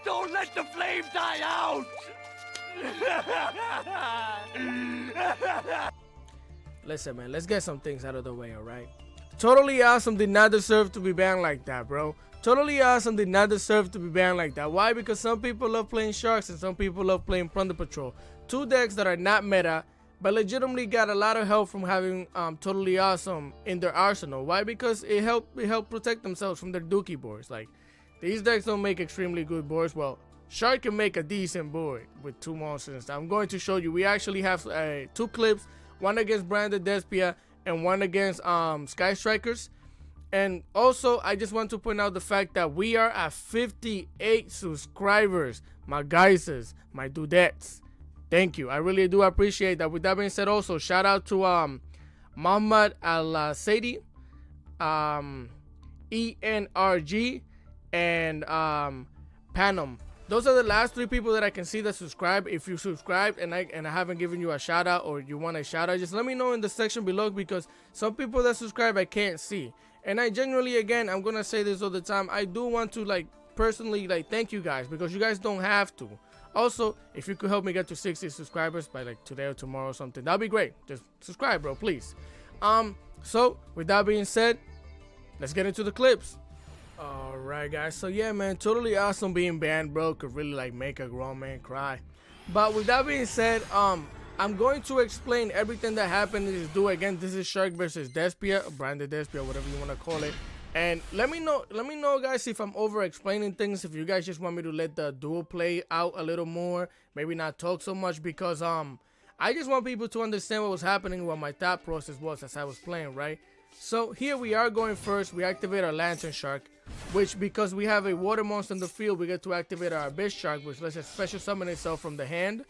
Don't let the flame die out! Listen, man, let's get some things out of the way, alright? Totally Awesome did not deserve to be banned like that, bro. Totally Awesome did not deserve to be banned like that. Why? Because some people love playing Sharks and some people love playing Plunder Patrol. Two decks that are not meta, but legitimately got a lot of help from having Totally Awesome in their arsenal. Why? Because it helped protect themselves from their dookie boards. Like, these decks don't make extremely good boards. Well, Shark can make a decent board with two monsters. I'm going to show you. We actually have two clips, one against Branded Despia and one against Sky Strikers. And also, I just want to point out the fact that we are at 58 subscribers. My guys, my dudettes. Thank you. I really do appreciate that. With that being said, also, shout out to Muhammad Al-Sadi, ENRG, and Panam. Those are the last three people that I can see that subscribe. If you subscribed and I haven't given you a shout out or you want a shout out, just let me know in the section below, because some people that subscribe I can't see. And I genuinely, again, I'm gonna say this all the time, I do want to personally thank you guys, because you guys don't have to. Also, if you could help me get to 60 subscribers by today or tomorrow or something, that'd be great. Just subscribe, bro, please. So with that being said, let's get into the clips. Alright, guys, so yeah, man, Totally Awesome being banned, bro, could really make a grown man cry. But with that being said, I'm going to explain everything that happened in this duel. Again, this is Shark versus Despia, Branded Despia, whatever you want to call it. And let me know, guys, if I'm over explaining things, if you guys just want me to let the duel play out a little more, maybe not talk so much, because I just want people to understand what was happening, what my thought process was as I was playing, right? So here we are going first. We activate our Lantern Shark, which, because we have a water monster in the field, we get to activate our Abyss Shark, which lets us special summon itself from the hand.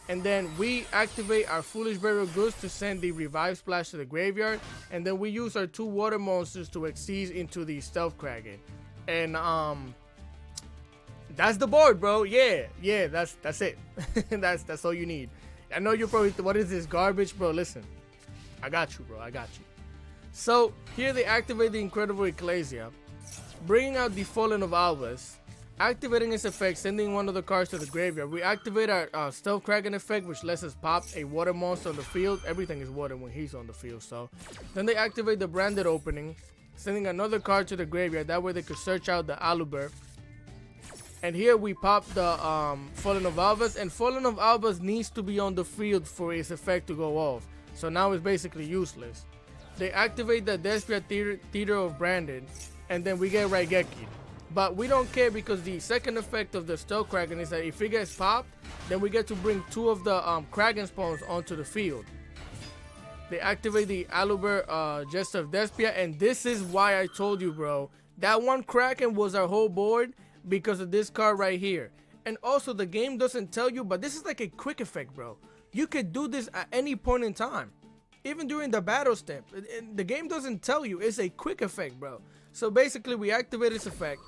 And then we activate our Foolish Burial Goods to send the Revive Splash to the graveyard. And then we use our two water monsters to exceed into the Stealth Kraken. And that's the board, bro. Yeah, that's it. that's all you need. I know you're probably, what is this garbage, bro? Listen, I got you, bro. I got you. So here they activate the Incredible Ecclesia, bringing out the Fallen of Albus, activating its effect, sending one of the cards to the graveyard. We activate our Stealth Kraken effect, which lets us pop a water monster on the field. Everything is water when he's on the field. So then they activate the Branded Opening, sending another card to the graveyard. That way they could search out the Aluber. And here we pop the Fallen of Albus, and Fallen of Albus needs to be on the field for its effect to go off. So now it's basically useless. They activate the Despia Theater of Branded, and then we get Raigeki. But we don't care, because the second effect of the Stealth Kraken is that if it gets popped, then we get to bring two of the Kraken spawns onto the field. They activate the Aluber Jester of Despia, and this is why I told you, bro, that one Kraken was our whole board, because of this card right here. And also, the game doesn't tell you, but this is like a quick effect, bro. You could do this at any point in time, even during the battle step. The game doesn't tell you. It's a quick effect, bro. So basically, we activate this effect,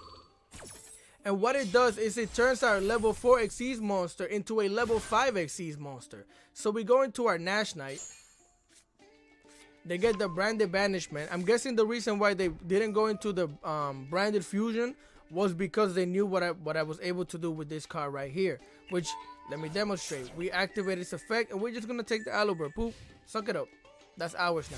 and what it does is it turns our level 4 Xyz monster into a level 5 Xyz monster. So we go into our Nash Knight. They get the Branded Banishment. I'm guessing the reason why they didn't go into the Branded Fusion was because they knew what I was able to do with this card right here. Which, let me demonstrate. We activate its effect, and we're just gonna take the Aluber. Poop, suck it up. That's ours now.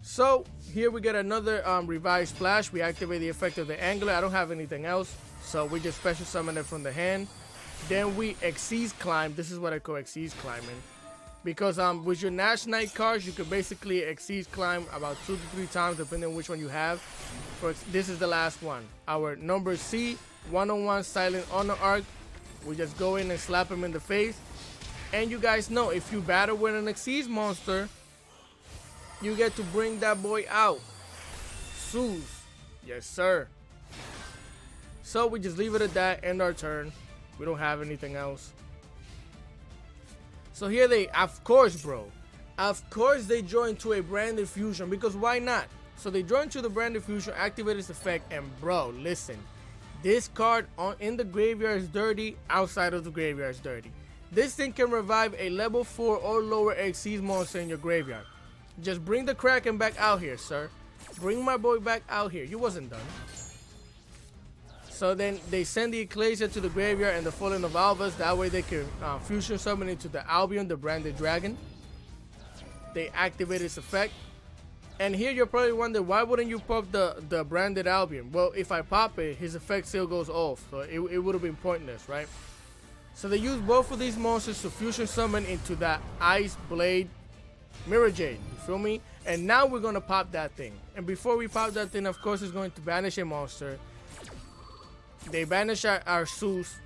So here we get another Revive Splash. We activate the effect of the Angler. I don't have anything else, so we just special summon it from the hand. Then we Xyz Climb. This is what I call Xyz climbing, because with your Nash Knight cards, you could basically Xyz climb about 2 to 3 times depending on which one you have. This is the last one. Our number C, 101 Silent Honor Arc. We just go in and slap him in the face. And you guys know, if you battle with an Xyz monster, you get to bring that boy out. Soos. Yes, sir. So we just leave it at that, end our turn. We don't have anything else. So here they, of course, bro. Of course they join to a Branded Fusion, because why not? So they join to the Branded Fusion, activate its effect, and bro, listen. This card in the graveyard is dirty, outside of the graveyard is dirty. This thing can revive a level 4 or lower Xyz monster in your graveyard. Just bring the Kraken back out here, sir. Bring my boy back out here. You wasn't done. So then they send the Ecclesia to the graveyard and the Fallen of Albus. That way they can fusion summon into the Albion, the branded dragon. They activate its effect. And here you're probably wondering, why wouldn't you pop the branded Albion? Well, if I pop it, his effect still goes off. So it would have been pointless, right? So they use both of these monsters to fusion summon into that Ice Blade Mirror Jade. You feel me? And now we're going to pop that thing. And before we pop that thing, of course, it's going to banish a monster. They banish our Zeus.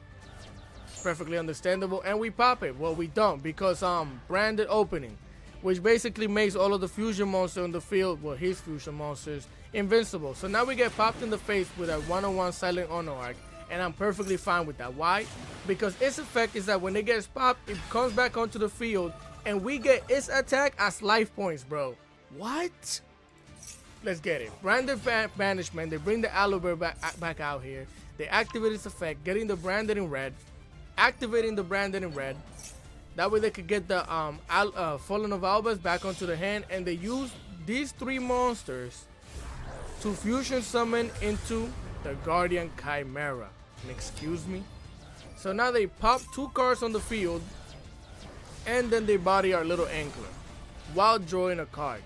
Perfectly understandable. And we pop it. Well, we don't, because branded opening, which basically makes all of the fusion monsters on the field, well, his fusion monsters, invincible. So now we get popped in the face with a 1-on-1 Silent Honor, and I'm perfectly fine with that. Why? Because its effect is that when it gets popped, it comes back onto the field, and we get its attack as life points, bro. What? Let's get it. Branded banishment. They bring the Aluber back out here. They activate its effect, getting the branded in red, activating the branded in red. That way they could get the Fallen of Albus back onto the hand, and they use these three monsters to fusion summon into the Guardian Chimera. And excuse me. So now they pop 2 cards on the field, and then they body our little Ankler while drawing a card.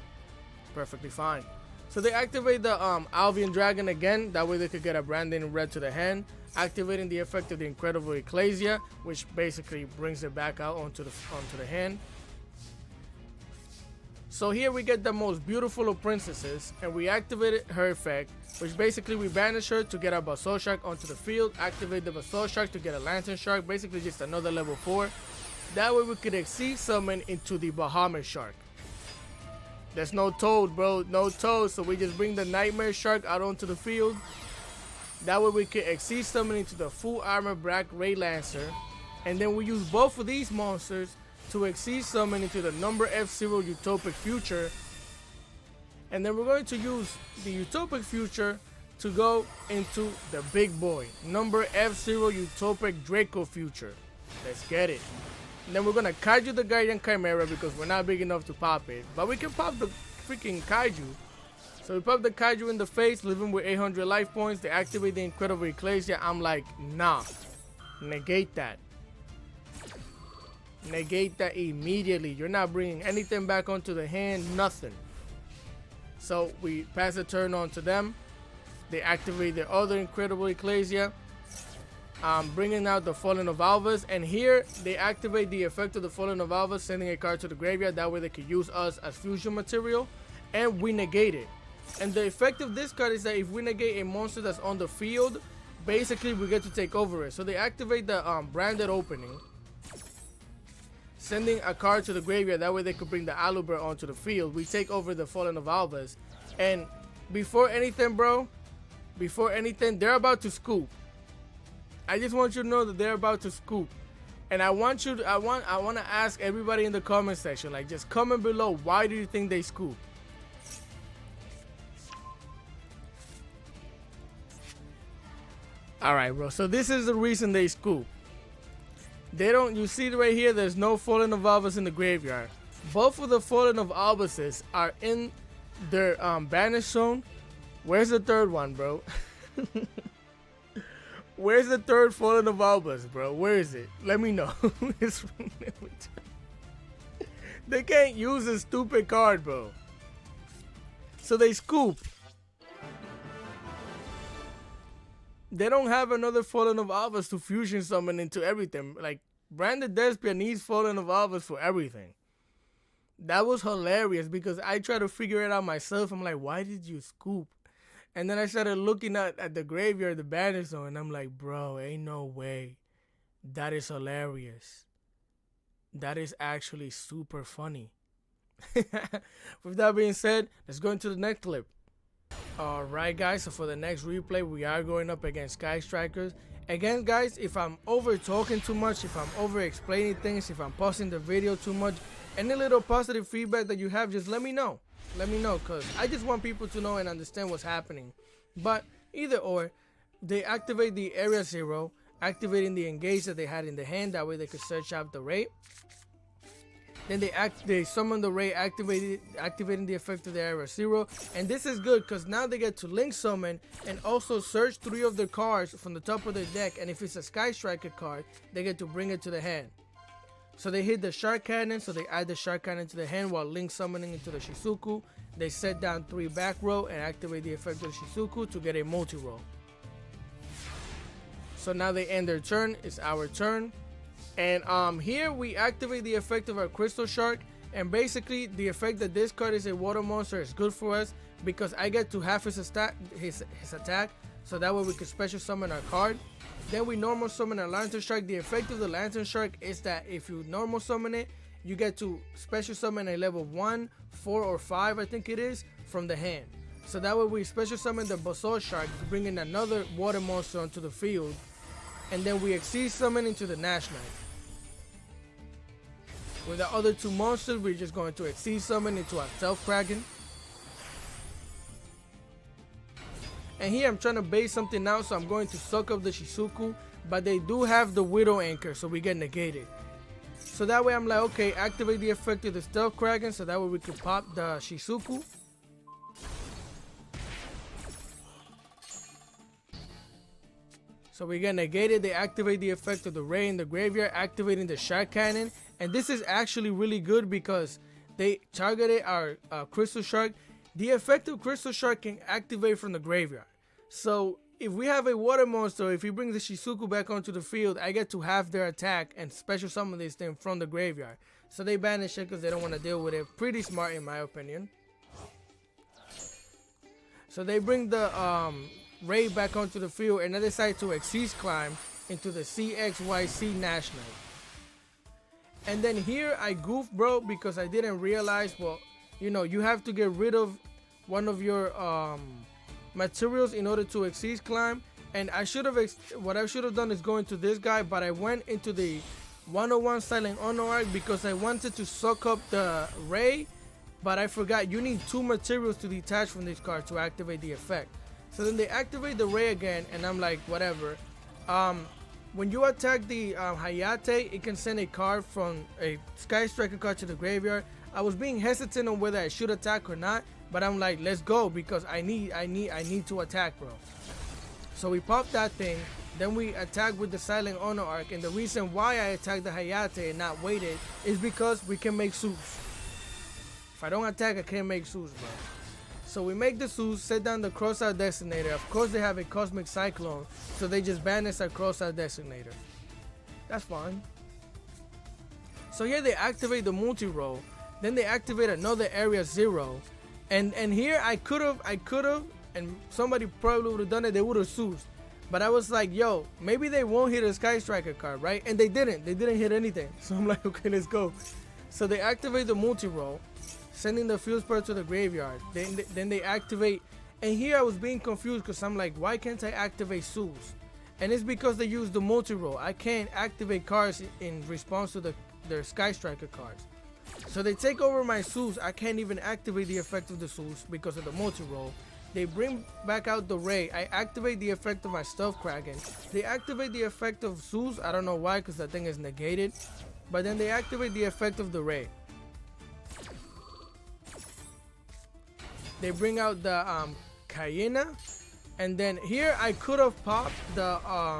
Perfectly fine. So they activate the Albion Dragon again. That way they could get a branding in red to the hand, activating the effect of the Incredible Ecclesia, which basically brings it back out onto the hand. So here we get the most beautiful of princesses, and we activated her effect, which basically we banish her to get our Basalt Shark onto the field, activate the Basalt Shark to get a Lantern Shark, basically just another level 4. That way we could exceed summon into the Bahamut Shark. There's no Toad, bro, no Toad, so we just bring the Nightmare Shark out onto the field. That way we can exceed summon into the full armor Black Ray Lancer, and then we use both of these monsters to exceed summon into the number F-Zero Utopic Future, and then we're going to use the Utopic Future to go into the big boy, number F-Zero Utopic Draco Future. Let's get it. And then we're gonna Kaiju the Guardian Chimera because we're not big enough to pop it, but we can pop the freaking Kaiju. So we pop the Kaiju in the face, leaving with 800 life points. They activate the Incredible Ecclesia. I'm like, nah, negate that. Negate that immediately. You're not bringing anything back onto the hand, nothing. So we pass the turn on to them. They activate the other Incredible Ecclesia, bringing out the Fallen of Albus, and here they activate the effect of the Fallen of Albus, sending a card to the graveyard. That way they can use us as fusion material, and we negate it. And the effect of this card is that if we negate a monster that's on the field, basically we get to take over it. So they activate the branded opening, sending a card to the graveyard. That way they could bring the Aluber onto the field. We take over the Fallen of Albus, and before anything, bro, before anything, they're about to scoop. I just want you to know that they're about to scoop. And I want to ask everybody in the comment section, like, just comment below, why do you think they scoop? Alright, bro, so this is the reason they scoop. They don't, you see right here, there's no Fallen of Albus in the graveyard. Both of the Fallen of Albuses are in their banish zone. Where's the third one, bro? Where's the third Fallen of Albus, bro? Where is it? Let me know. They can't use a stupid card, bro. So they scoop. They don't have another Fallen of Albus to fusion summon into everything. Like, Branded Despia needs Fallen of Albus for everything. That was hilarious because I tried to figure it out myself. I'm like, why did you scoop? And then I started looking at the graveyard, the banish zone, and I'm like, bro, ain't no way. That is hilarious. That is actually super funny. With that being said, let's go into the next clip. Alright guys, so for the next replay, we are going up against Sky Strikers. Again guys, if I'm over talking too much, if I'm over explaining things, if I'm pausing the video too much, any little positive feedback that you have, just let me know. Let me know, because I just want people to know and understand what's happening. But either or, they activate the Area Zero, activating the engage that they had in the hand. That way they could search out the rate. Then they summon the Ray, activating the effect of the Area 0. And this is good because now they get to Link Summon and also search 3 of their cards from the top of their deck. And if it's a Sky Striker card, they get to bring it to the hand. So they hit the Shark Cannon, so they add the Shark Cannon to the hand while Link summoning into the Shizuku. They set down 3 back row and activate the effect of the Shizuku to get a multi-roll. So now they end their turn. It's our turn. And here we activate the effect of our Crystal Shark, and basically the effect that this card is a water monster is good for us because I get to half his attack, so that way we can special summon our card. Then we normal summon our Lantern Shark. The effect of the Lantern Shark is that if you normal summon it, you get to special summon a level 1, 4, or 5, I think it is, from the hand. So that way we special summon the Basalt Shark, bringing another water monster onto the field, and then we exceed summon into the Nash Knight. With the other 2 monsters, we're just going to exceed summon into our Stealth Kraken. And here I'm trying to base something out, so I'm going to suck up the Shizuku, but they do have the Widow Anchor, so we get negated. So that way I'm like, okay, activate the effect of the Stealth Kraken, so that way we can pop the Shizuku. So we get negated. They activate the effect of the Ray in the graveyard, activating the Shark Cannon. And this is actually really good because they targeted our Crystal Shark. The effect of Crystal Shark can activate from the graveyard. So if we have a water monster, if he brings the Shizuku back onto the field, I get to half their attack and special summon this thing from the graveyard. So they banish it because they don't want to deal with it. Pretty smart in my opinion. So they bring the Ray back onto the field, and I decide to Exceed Climb into the CXYC Nash Knight. And then here I goof, bro, because I didn't realize, well, you know, you have to get rid of one of your materials in order to Exceed Climb. And I should have, what I should have done is go into this guy, but I went into the 101 Silent Honor arc because I wanted to suck up the Ray, but I forgot you need 2 materials to detach from this card to activate the effect. So then they activate the Ray again, and I'm like, whatever. When you attack the Hayate, it can send a card from a Sky Striker card to the graveyard. I was being hesitant on whether I should attack or not, but I'm like, let's go because I need to attack, bro. So we pop that thing, then we attack with the Silent Honor arc, and the reason why I attacked the Hayate and not waited is because we can make Sus. If I don't attack, I can't make Sus, bro. So we make the Sus, set down the Cross-Out Designator. Of course they have a Cosmic Cyclone, so they just banish our Cross-Out Designator. That's fine. So here they activate the multi-roll, then they activate another Area 0, and here I could have, and somebody probably would have done it, they would have Sus. But I was like, yo, maybe they won't hit a Sky Striker card, right? And they didn't hit anything. So I'm like, okay, let's go. So they activate the multi-roll, sending the Fuse Pearl to the graveyard. Then they activate, and here I was being confused because I'm like, why can't I activate Sus? And it's because they use the multi-roll. I can't activate cards in response to their Sky Striker cards. So they take over my Sus. I can't even activate the effect of the Sus because of the multi-roll. They bring back out the Ray. I activate the effect of my Stealth Kraken. They activate the effect of Sus. I don't know why, because that thing is negated. But then they activate the effect of the Ray. They bring out the Cayena, and then here I could have popped the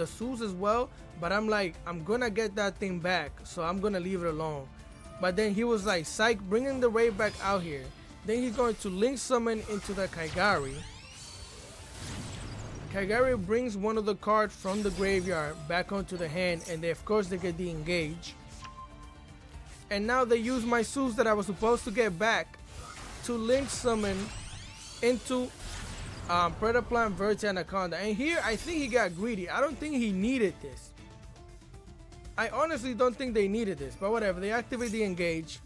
Sus as well, but I'm like, I'm gonna get that thing back, so I'm gonna leave it alone. But then he was like, psych, bringing the Ray back out here. Then he's going to Link Summon into the Kaigari. Kaigari brings one of the cards from the graveyard back onto the hand, and they, of course, they get the engage. And now they use my Sus that I was supposed to get back to Link Summon into Predaplan, Verti, Anaconda. And here I think he got greedy. I don't think he needed this. I honestly don't think they needed this, but whatever. They activate the engage,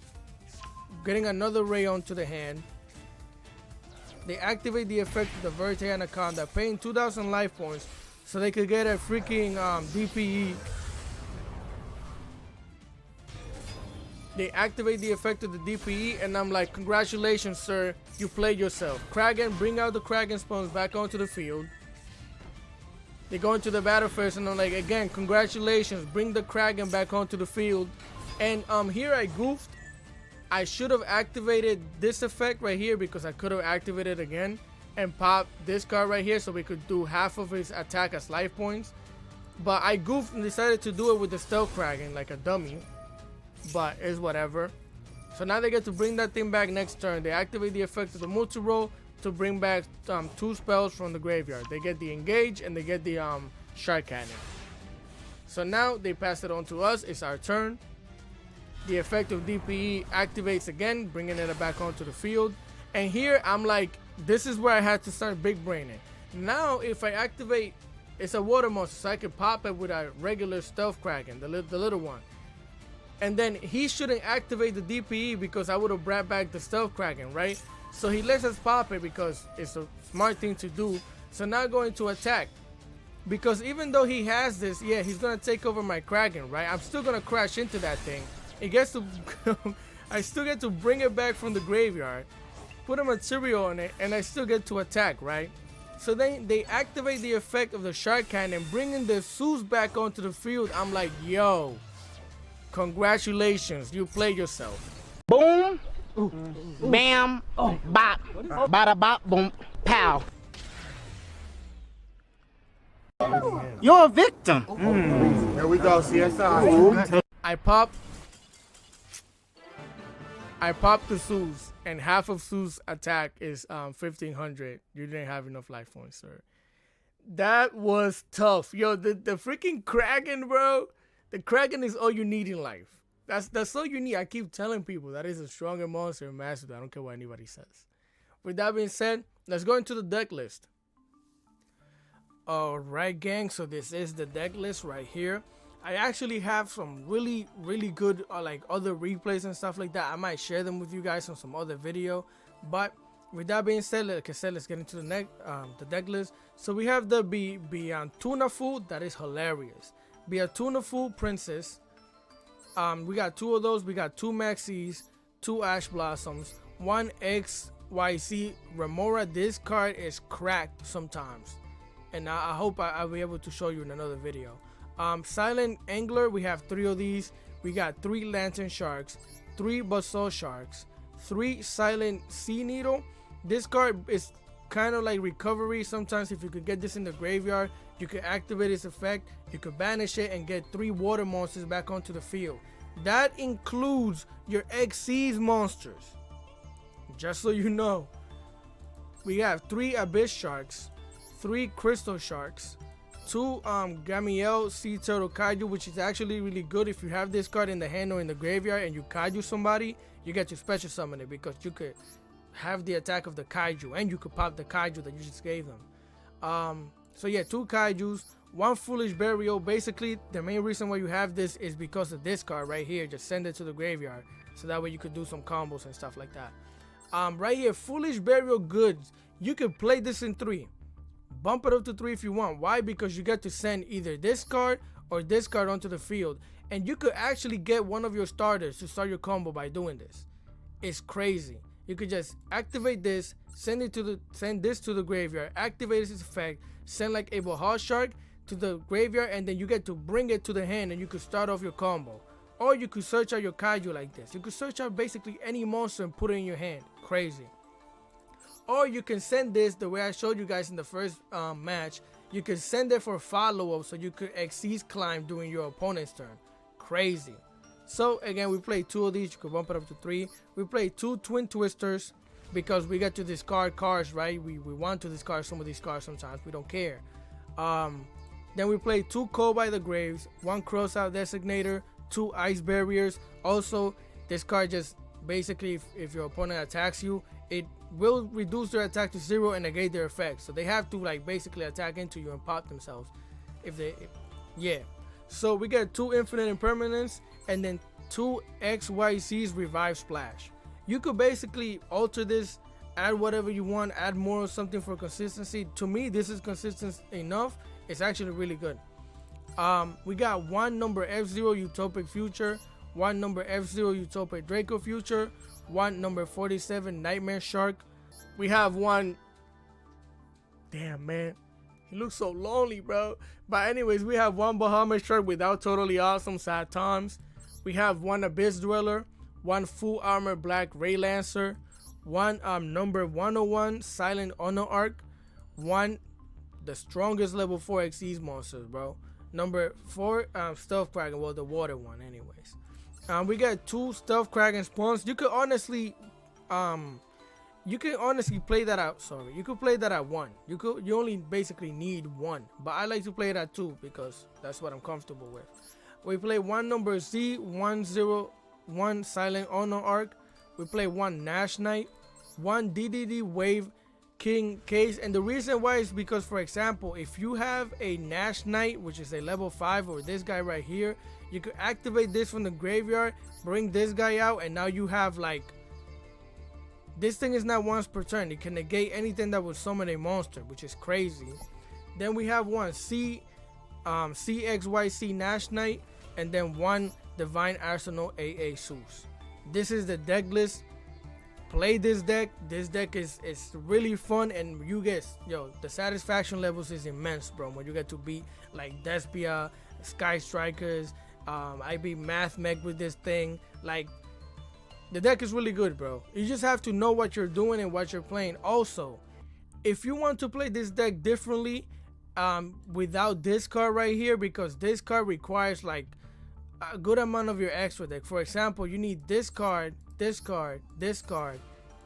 getting another Ray onto the hand. They activate the effect of the Verti Anaconda, paying 2,000 life points so they could get a freaking DPE. They activate the effect of the DPE, and I'm like, congratulations, sir, you played yourself. Kraken, bring out the Kraken spawns back onto the field. They go into the battle first, and I'm like, again, congratulations, bring the Kraken back onto the field. And here I goofed. I should have activated this effect right here because I could have activated it again and popped this card right here so we could do half of his attack as life points. But I goofed and decided to do it with the Stealth Kraken like a dummy. But it's whatever. So now they get to bring that thing back next turn. They activate the effect of the multi-roll to bring back 2 spells from the graveyard. They get the Engage and they get the Shark Cannon. So now they pass it on to us. It's our turn. The effect of DPE activates again, bringing it back onto the field. And here I'm like, this is where I had to start big braining. Now if I activate, it's a water monster, so I can pop it with a regular Stealth Kraken, the little one. And then he shouldn't activate the DPE because I would have brought back the Stealth Kraken, right? So he lets us pop it because it's a smart thing to do. So now going to attack. Because even though he has this, yeah, he's going to take over my Kraken, right? I'm still going to crash into that thing. It gets to, I still get to bring it back from the graveyard, put a material on it, and I still get to attack, right? So then they activate the effect of the Shark Cannon, bringing the Zeus back onto the field. I'm like, yo, congratulations, you played yourself. Boom, bam, bop, bada bop, boom, pow. You're a victim. Here we go, CSI. I popped the Zeus, and half of Zeus' attack is 1500. You didn't have enough life points, sir. That was tough. Yo, the freaking Kraken, bro. The Kraken is all you need in life. That's all you need. I keep telling people that is a stronger monster in Master. I don't care what anybody says. With that being said, let's go into the deck list. Alright, gang. So this is the deck list right here. I actually have some really good like other replays and stuff like that. I might share them with you guys on some other video. But with that being said, like I said, let's get into the deck list. So we have the Beyond Tuna Food. That is hilarious. Beyond Tuna Food Princess. We got 2 of those. We got 2 Maxis, 2 Ash Blossoms, 1 XYZ Remora. This card is cracked sometimes, and I hope I'll be able to show you in another video. Silent Angler, we have 3 of these. We got 3 Lantern Sharks, 3 Basalt Sharks, 3 Silent Sea Needle. This card is kind of like recovery. Sometimes if you could get this in the graveyard, you could activate its effect, you could banish it and get 3 water monsters back onto the field. That includes your XC's monsters, just so you know. We have 3 Abyss Sharks, 3 Crystal Sharks, 2 Gamiel Sea Turtle Kaiju, which is actually really good. If you have this card in the hand or in the graveyard and you Kaiju somebody, you get to special summon it because you could have the attack of the Kaiju and you could pop the Kaiju that you just gave them. So yeah, 2 Kaijus, 1 Foolish Burial. Basically, the main reason why you have this is because of this card right here. Just send it to the graveyard, so that way you could do some combos and stuff like that. Right here, Foolish Burial Goods. You could play this in 3. Bump it up to 3 if you want. Why? Because you get to send either this card or this card onto the field, and you could actually get one of your starters to start your combo by doing this. It's crazy. You could just activate this, send this to the graveyard, activate its effect, send like a Bahal Shark to the graveyard, and then you get to bring it to the hand and you could start off your combo. Or you could search out your Kaiju like this. You could search out basically any monster and put it in your hand. Crazy. Or you can send this the way I showed you guys in the first match. You can send it for follow-up so you could Xyz climb during your opponent's turn. Crazy. So again, we play 2 of these. You could bump it up to 3. We play 2 Twin Twisters because we get to discard cards, right? We want to discard some of these cards sometimes. We don't care. Then we play 2 Cold by the Graves, 1 Crossout Designator, 2 Ice Barriers. Also, this card just basically, if your opponent attacks you, it will reduce their attack to 0 and negate their effect. So they have to like basically attack into you and pop themselves. Yeah. So we get 2 Infinite Impermanence and then 2 XYZ's Revive Splash. You could basically alter this, add whatever you want, add more or something for consistency. To me, this is consistent enough. It's actually really good. We got 1 number F-Zero Utopic Future, 1 number F-Zero Utopic Draco Future, 1 number 47 Nightmare Shark. We have 1. Damn, man, he looks so lonely, bro. But anyways, we have 1 Bahamut Shark without Totally Awesome Sad Times, We have one Abyss Dweller, one Full Armor Black Ray Lancer, one number 101 Silent Honor Arc, one the strongest level 4 XE's monsters, bro. Number 4 Stealth Kraken, well, the water one anyways. We got 2 Stealth Kraken spawns. You could honestly play that out. Sorry, you could play that at 1. You only basically need 1, but I like to play it at 2 because that's what I'm comfortable with. We play one number Z101 Silent Honor Arc. We play one Nash Knight, one DDD Wave King Case, and the reason why is because, for example, if you have a Nash Knight, which is a level 5, or this guy right here, you could activate this from the graveyard, bring this guy out, and now you have like, this thing is not once per turn. It can negate anything that would summon a monster, which is crazy. Then we have one CXYC Nash Knight, and then one Divine Arsenal AA Zeus. This is the deck list. Play this deck. This deck is really fun, and you get, the satisfaction levels is immense, bro. When you get to beat like Despia, Sky Strikers, I beat Math Mech with this thing. Like, the deck is really good, bro. You just have to know what you're doing and what you're playing. Also, if you want to play this deck differently, without this card right here, because this card requires like a good amount of your extra deck. For example, you need this card, this card, this card,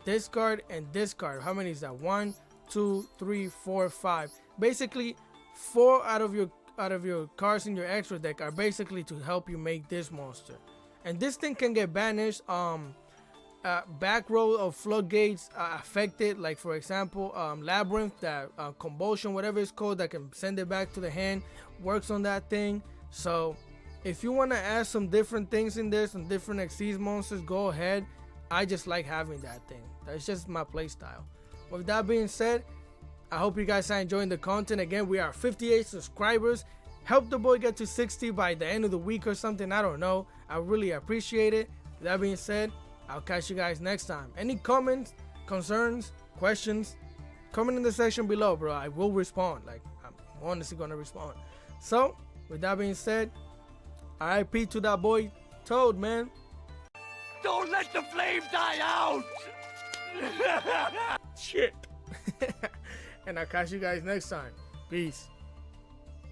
this card, and this card. How many is that? 1, 2, 3, 4, 5. Basically, 4 out of your cards in your extra deck are basically to help you make this monster. And this thing can get banished. Back row of floodgates affected, like for example Labyrinth, that Convulsion, whatever it's called, that can send it back to the hand, works on that thing. So if you want to add some different things in there, some different Xyz monsters, go ahead. I just like having that thing. That's just my play style. With that being said, I hope you guys are enjoying the content. Again, we are 58 subscribers. Help the boy get to 60 by the end of the week or something. I don't know. I really appreciate it. With that being said, I'll catch you guys next time. Any comments, concerns, questions, comment in the section below, bro. I will respond. Like, I'm honestly gonna respond. So, with that being said, RIP to that boy Toad, man. Don't let the flame die out! Shit. And I'll catch you guys next time. Peace.